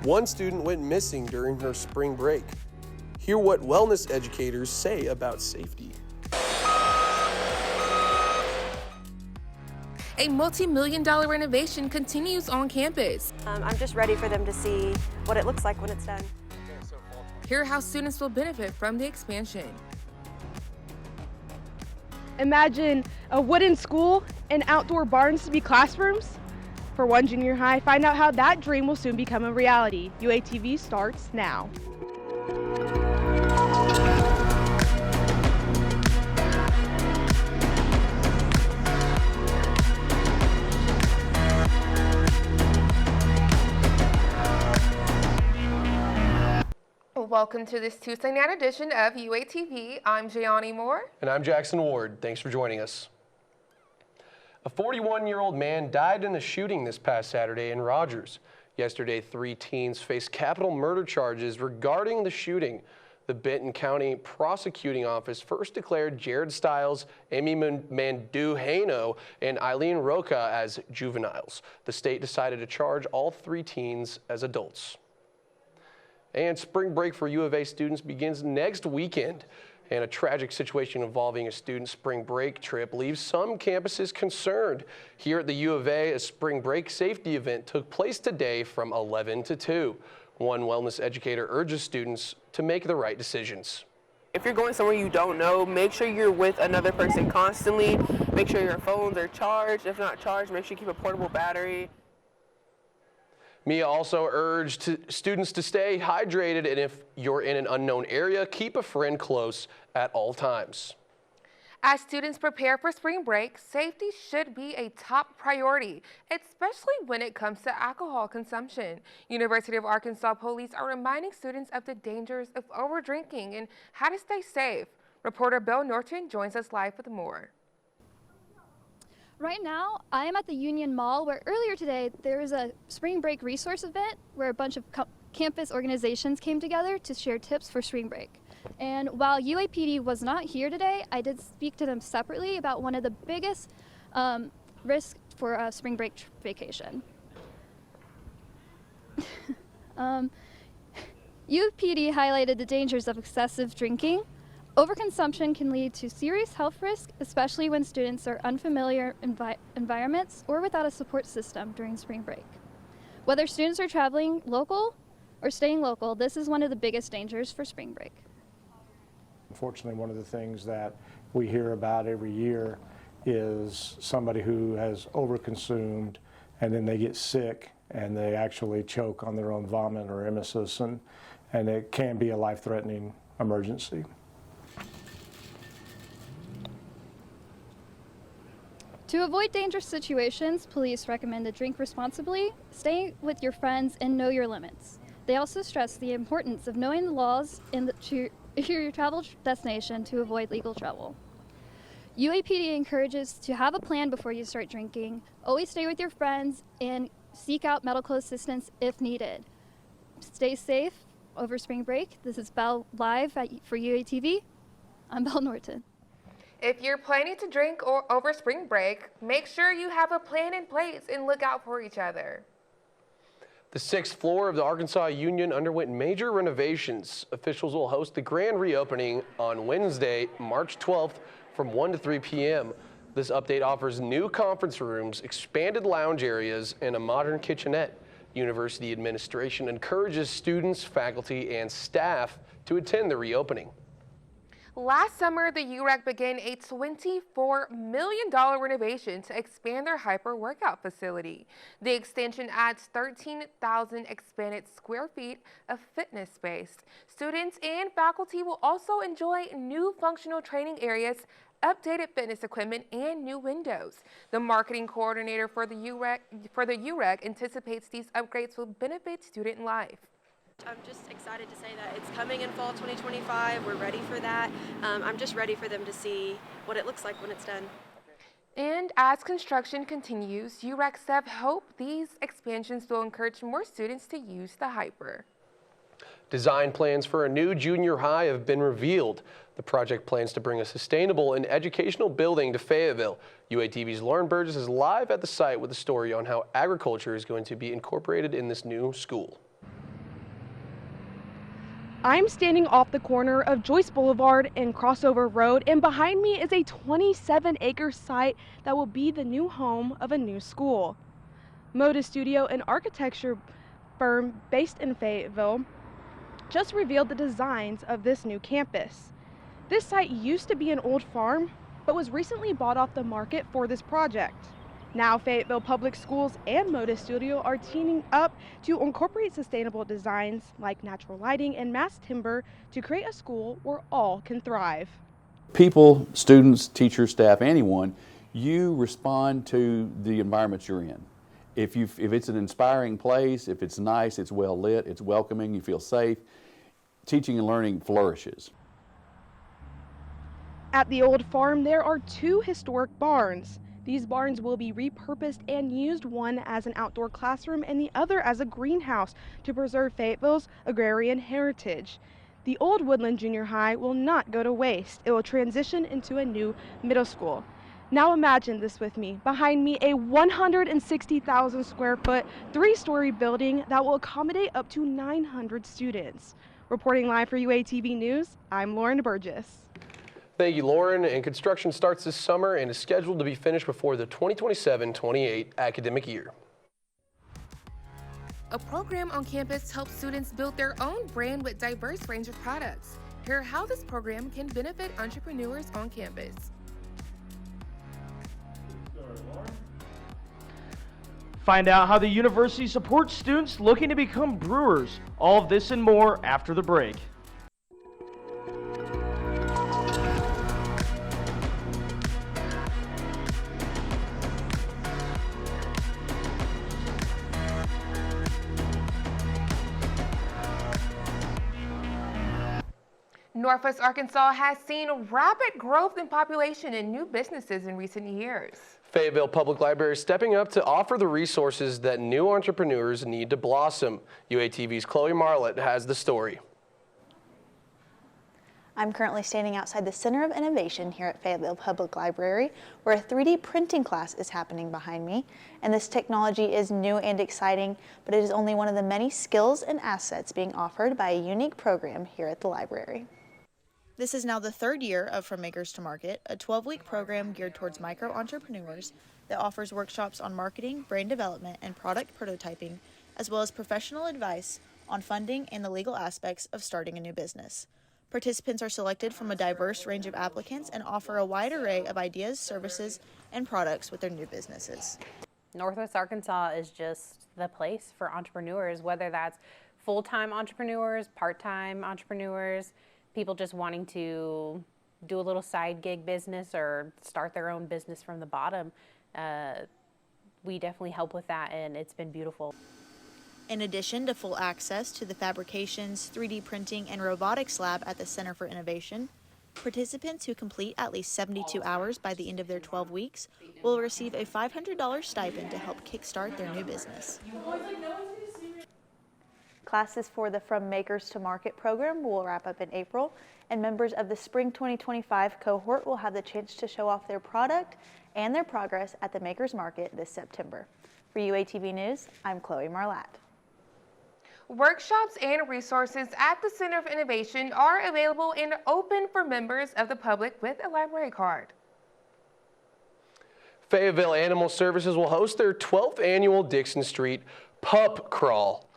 One student went missing during her spring break. Hear what wellness educators say about safety. A multi-million-dollar renovation continues on campus. I'm just ready for them to see what it looks like when it's done. Hear how students will benefit from the expansion. Imagine a wooden school and outdoor barns to be classrooms. For one junior high, find out how that dream will soon become a reality. UATV starts now. Welcome to this Tuesday night edition of UATV. I'm Jayani Moore. And I'm Jackson Ward. Thanks for joining us. A 41-year-old man died in a shooting this past Saturday in Rogers. Yesterday, 3 teens faced capital murder charges regarding the shooting. The Benton County Prosecuting Office first declared Jared Stiles, Amy Manduhano, and Eileen Roca as juveniles. The state decided to charge all 3 teens as adults. And spring break for U of A students begins next weekend. And a tragic situation involving a student spring break trip leaves some campuses concerned. Here at the U of A, a spring break safety event took place today from 11 to 2. One wellness educator urges students to make the right decisions. If you're going somewhere you don't know, make sure you're with another person constantly. Make sure your phones are charged. If not charged, make sure you keep a portable battery. Mia also urged students to stay hydrated, and if you're in an unknown area, keep a friend close at all times. As students prepare for spring break, safety should be a top priority, especially when it comes to alcohol consumption. University of Arkansas police are reminding students of the dangers of overdrinking and how to stay safe. Reporter Bill Norton joins us live with more. Right now, I am at the Union Mall, where earlier today there was a spring break resource event where a bunch of campus organizations came together to share tips for spring break. And while UAPD was not here today, I did speak to them separately about one of the biggest risks for a spring break vacation. UAPD highlighted the dangers of excessive drinking. Overconsumption can lead to serious health risks, especially when students are unfamiliar environments or without a support system during spring break. Whether students are traveling local or staying local, this is one of the biggest dangers for spring break. Unfortunately, one of the things that we hear about every year is somebody who has overconsumed and then they get sick and they actually choke on their own vomit or emesis, and it can be a life-threatening emergency. To avoid dangerous situations, police recommend to drink responsibly, stay with your friends, and know your limits. They also stress the importance of knowing the laws in your travel destination to avoid legal trouble. UAPD encourages to have a plan before you start drinking, always stay with your friends, and seek out medical assistance if needed. Stay safe over spring break. This is Belle live for UATV. I'm Belle Norton. If you're planning to drink over spring break, make sure you have a plan in place and look out for each other. The 6th floor of the Arkansas Union underwent major renovations. Officials will host the grand reopening on Wednesday, March 12th from 1 to 3 p.m. This update offers new conference rooms, expanded lounge areas, and a modern kitchenette. University administration encourages students, faculty, and staff to attend the reopening. Last summer, the UREC began a $24 million renovation to expand their hyper workout facility. The extension adds 13,000 expanded square feet of fitness space. Students and faculty will also enjoy new functional training areas, updated fitness equipment, and new windows. The marketing coordinator for the UREC anticipates these upgrades will benefit student life. I'm just excited to say that it's coming in fall 2025. We're ready for that. I'm just ready for them to see what it looks like when it's done. And as construction continues, UREC staff hope these expansions will encourage more students to use the hyper. Design plans for a new junior high have been revealed. The project plans to bring a sustainable and educational building to Fayetteville. UATV's Lauren Burgess is live at the site with a story on how agriculture is going to be incorporated in this new school. I'm standing off the corner of Joyce Boulevard and Crossover Road, and behind me is a 27-acre site that will be the new home of a new school. Moda Studio, an architecture firm based in Fayetteville, just revealed the designs of this new campus. This site used to be an old farm, but was recently bought off the market for this project. Now Fayetteville Public Schools and Moda Studio are teaming up to incorporate sustainable designs like natural lighting and mass timber to create a school where all can thrive. People, students, teachers, staff, anyone, you respond to the environment you're in. If it's an inspiring place, if it's nice, it's well lit, it's welcoming, you feel safe, teaching and learning flourishes. At the old farm, there are 2 historic barns. These barns will be repurposed and used, one as an outdoor classroom and the other as a greenhouse to preserve Fayetteville's agrarian heritage. The old Woodland Junior High will not go to waste. It will transition into a new middle school. Now imagine this with me. Behind me, a 160,000 square foot, 3-story building that will accommodate up to 900 students. Reporting live for UATV News, I'm Lauren Burgess. Thank you, Lauren. And construction starts this summer and is scheduled to be finished before the 2027-28 academic year. A program on campus helps students build their own brand with diverse range of products. Hear how this program can benefit entrepreneurs on campus. Find out how the university supports students looking to become brewers. All of this and more after the break. Northwest Arkansas has seen rapid growth in population and new businesses in recent years. Fayetteville Public Library is stepping up to offer the resources that new entrepreneurs need to blossom. UATV's Chloe Marlett has the story. I'm currently standing outside the Center of Innovation here at Fayetteville Public Library, where a 3D printing class is happening behind me. And this technology is new and exciting, but it is only one of the many skills and assets being offered by a unique program here at the library. This is now the 3rd year of From Makers to Market, a 12-week program geared towards micro-entrepreneurs that offers workshops on marketing, brand development, and product prototyping, as well as professional advice on funding and the legal aspects of starting a new business. Participants are selected from a diverse range of applicants and offer a wide array of ideas, services, and products with their new businesses. Northwest Arkansas is just the place for entrepreneurs, whether that's full-time entrepreneurs, part-time entrepreneurs, people just wanting to do a little side gig business or start their own business from the bottom. We definitely help with that, and it's been beautiful. In addition to full access to the fabrications, 3D printing, and robotics lab at the Center for Innovation, participants who complete at least 72 hours by the end of their 12 weeks will receive a $500 stipend to help kickstart their new business. Classes for the From Makers to Market program will wrap up in April, and members of the Spring 2025 cohort will have the chance to show off their product and their progress at the Makers Market this September. For UATV News, I'm Chloe Marlatt. Workshops and resources at the Center of Innovation are available and open for members of the public with a library card. Fayetteville Animal Services will host their 12th annual Dixon Street Pup Crawl.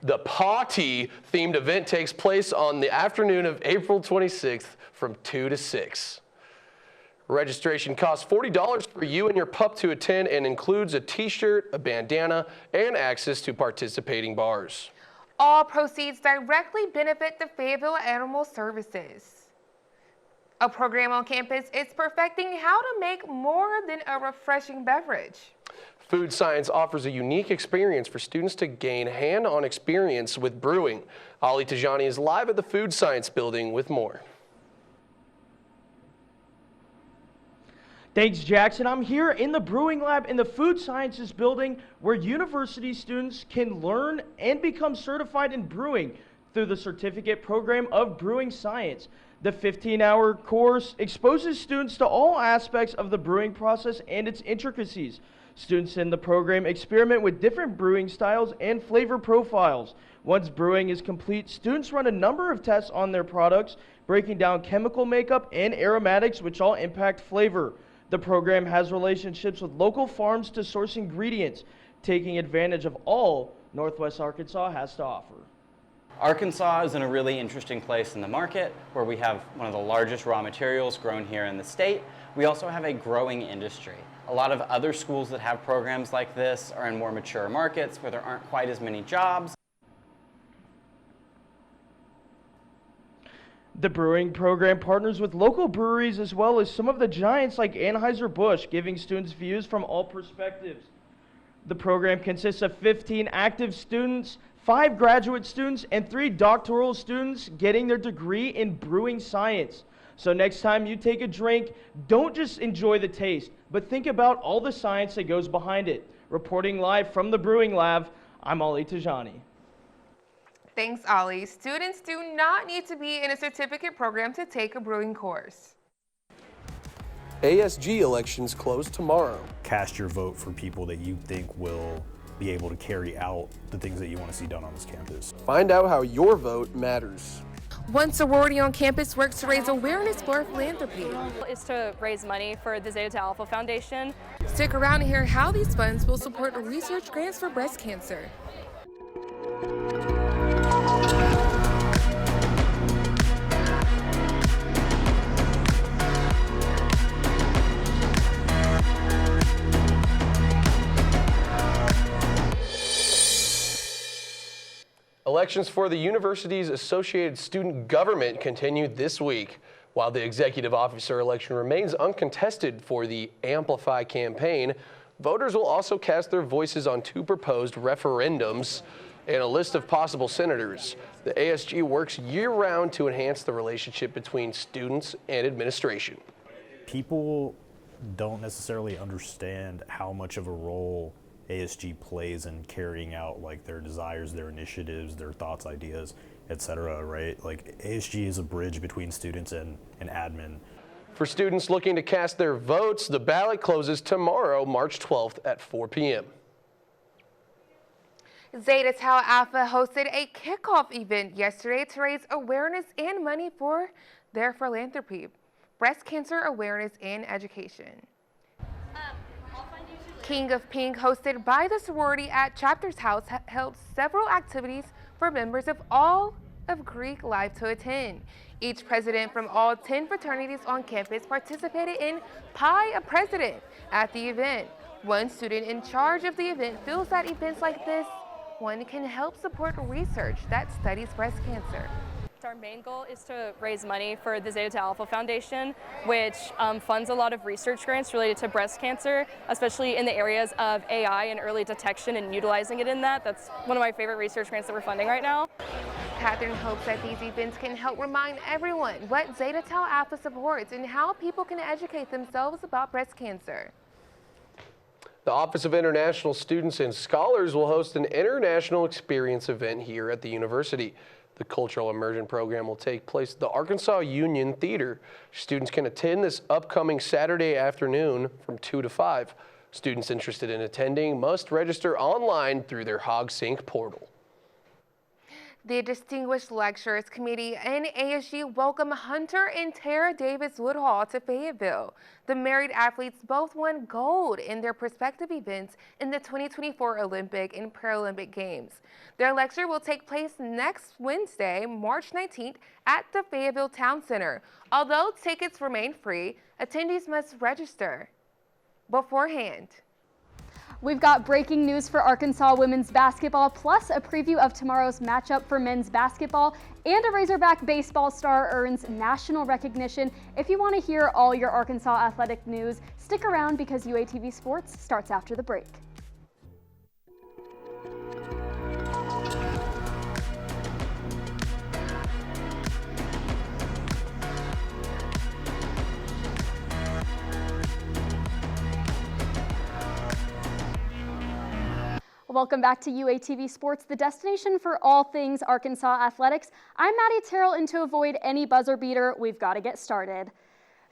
The Potty themed event takes place on the afternoon of April 26th from 2 to 6. Registration costs $40 for you and your pup to attend and includes a t-shirt, a bandana, and access to participating bars. All proceeds directly benefit the Fayetteville Animal Services. A program on campus is perfecting how to make more than a refreshing beverage. Food Science offers a unique experience for students to gain hand-on experience with brewing. Ali Tajani is live at the Food Science building with more. Thanks, Jackson. I'm here in the Brewing Lab in the Food Sciences building where university students can learn and become certified in brewing through the Certificate Program of Brewing Science. The 15-hour course exposes students to all aspects of the brewing process and its intricacies. Students in the program experiment with different brewing styles and flavor profiles. Once brewing is complete, students run a number of tests on their products, breaking down chemical makeup and aromatics, which all impact flavor. The program has relationships with local farms to source ingredients, taking advantage of all Northwest Arkansas has to offer. Arkansas is in a really interesting place in the market where we have one of the largest raw materials grown here in the state. We also have a growing industry. A lot of other schools that have programs like this are in more mature markets where there aren't quite as many jobs. The brewing program partners with local breweries as well as some of the giants like Anheuser-Busch, giving students views from all perspectives. The program consists of 15 active students, 5 graduate students, and 3 doctoral students getting their degree in brewing science. So next time you take a drink, don't just enjoy the taste, but think about all the science that goes behind it. Reporting live from the Brewing Lab, I'm Ali Tajani. Thanks, Ollie. Students do not need to be in a certificate program to take a brewing course. ASG elections close tomorrow. Cast your vote for people that you think will be able to carry out the things that you want to see done on this campus. Find out how your vote matters. One sorority on campus works to raise awareness for philanthropy. Is to raise money for the Zeta Tau Alpha Foundation. Stick around to hear how these funds will support research grants for breast cancer. Elections for the university's Associated Student Government continued this week. While the executive officer election remains uncontested for the Amplify campaign, voters will also cast their voices on 2 proposed referendums and a list of possible senators. The ASG works year-round to enhance the relationship between students and administration. People don't necessarily understand how much of a role ASG plays in carrying out like their desires, their initiatives, their thoughts, ideas, etc. Right? Like ASG is a bridge between students and admin. For students looking to cast their votes, the ballot closes tomorrow, March 12th at 4 p.m. Zeta Tau Alpha hosted a kickoff event yesterday to raise awareness and money for their philanthropy, breast cancer awareness and education. King of Pink, hosted by the sorority at Chapter's House, held several activities for members of all of Greek life to attend. Each president from all 10 fraternities on campus participated in Pie a President at the event. One student in charge of the event feels that events like this one can help support research that studies breast cancer. Our main goal is to raise money for the Zeta Tau Alpha Foundation, which funds a lot of research grants related to breast cancer, especially in the areas of AI and early detection and utilizing it in that. That's one of my favorite research grants that we're funding right now. Catherine hopes that these events can help remind everyone what Zeta Tau Alpha supports and how people can educate themselves about breast cancer. The Office of International Students and Scholars will host an international experience event here at the university. The Cultural Immersion program will take place at the Arkansas Union Theater. Students can attend this upcoming Saturday afternoon from 2 to 5. Students interested in attending must register online through their HogSync portal. The Distinguished Lecturers Committee and ASG welcome Hunter and Tara Davis Woodhall to Fayetteville. The married athletes both won gold in their respective events in the 2024 Olympic and Paralympic Games. Their lecture will take place next Wednesday, March 19th at the Fayetteville Town Center. Although tickets remain free, attendees must register beforehand. We've got breaking news for Arkansas women's basketball, plus a preview of tomorrow's matchup for men's basketball, and a Razorback baseball star earns national recognition. If you want to hear all your Arkansas athletic news, stick around because UATV Sports starts after the break. Welcome back to UATV Sports, the destination for all things Arkansas athletics. I'm Maddie Terrell, and to avoid any buzzer beater, we've got to get started.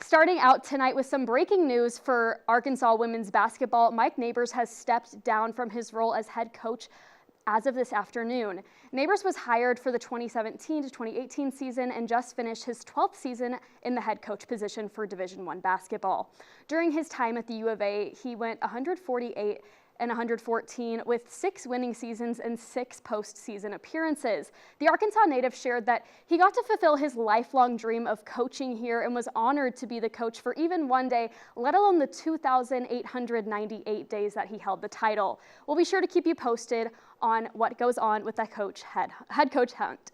Starting out tonight with some breaking news for Arkansas women's basketball, Mike Neighbors has stepped down from his role as head coach as of this afternoon. Neighbors was hired for the 2017 to 2018 season and just finished his 12th season in the head coach position for Division I basketball. During his time at the U of A, he went 148 and 114 with 6 winning seasons and 6 postseason appearances. The Arkansas native shared that he got to fulfill his lifelong dream of coaching here and was honored to be the coach for even one day, let alone the 2,898 days that he held the title. We'll be sure to keep you posted on what goes on with that head coach hunt.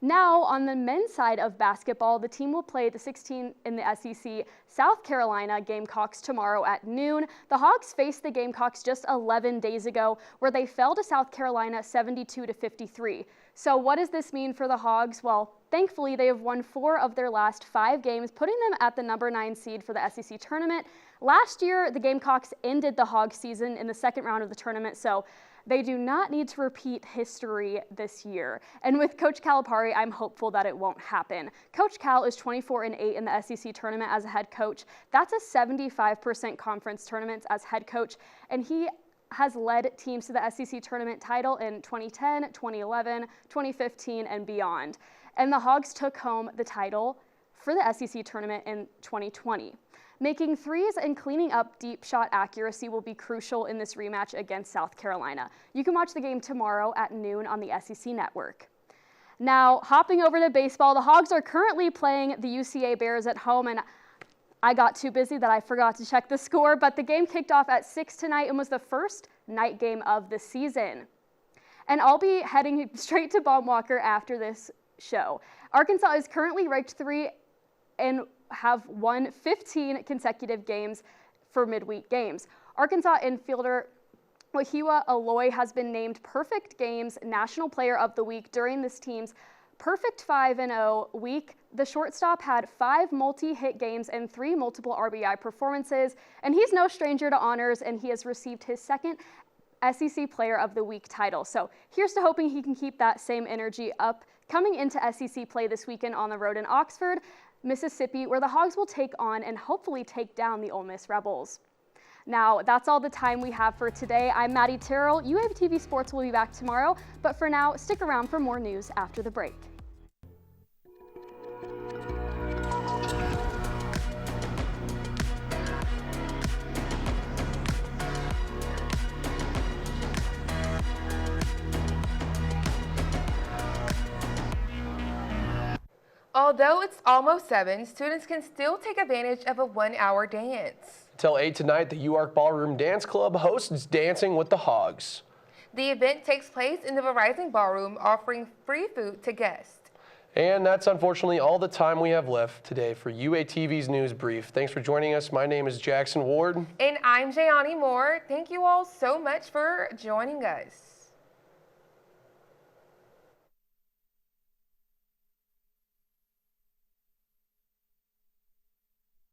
Now, on the men's side of basketball, the team will play the 16 in the SEC South Carolina Gamecocks tomorrow at noon. The Hogs faced the Gamecocks just 11 days ago, where they fell to South Carolina 72-53. So what does this mean for the Hogs? Well, thankfully, they have won 4 of their last 5 games, putting them at the number 9 seed for the SEC tournament. Last year, the Gamecocks ended the Hogs season in the second round of the tournament, so they do not need to repeat history this year. And with Coach Calipari, I'm hopeful that it won't happen. Coach Cal is 24-8 in the SEC tournament as a head coach. That's a 75% conference tournament as head coach, and he has led teams to the SEC tournament title in 2010, 2011, 2015, and beyond. And the Hogs took home the title for the SEC tournament in 2020. Making threes and cleaning up deep shot accuracy will be crucial in this rematch against South Carolina. You can watch the game tomorrow at noon on the SEC Network. Now, hopping over to baseball, the Hogs are currently playing the UCA Bears at home, and I got too busy that I forgot to check the score, but the game kicked off at 6 tonight and was the first night game of the season. And I'll be heading straight to Baumwalker after this show. Arkansas is currently ranked 3 and have won 15 consecutive games for midweek games. Arkansas infielder Wahiwa Aloy has been named Perfect Games National Player of the Week during this team's perfect 5-0 week. The shortstop had 5 multi-hit games and 3 multiple RBI performances, and he's no stranger to honors, and he has received his second SEC Player of the Week title. So here's to hoping he can keep that same energy up coming into SEC play this weekend on the road in Oxford, Mississippi, where the Hogs will take on and hopefully take down the Ole Miss Rebels. Now, that's all the time we have for today. I'm Maddie Terrell. UAV Sports will be back tomorrow, but for now, stick around for more news after the break. Although it's almost 7, students can still take advantage of a 1-hour dance. Till 8 tonight, the UARK Ballroom Dance Club hosts Dancing with the Hogs. The event takes place in the Verizon Ballroom, offering free food to guests. And that's unfortunately all the time we have left today for UATV's News Brief. Thanks for joining us. My name is Jackson Ward. And I'm Jayani Moore. Thank you all so much for joining us.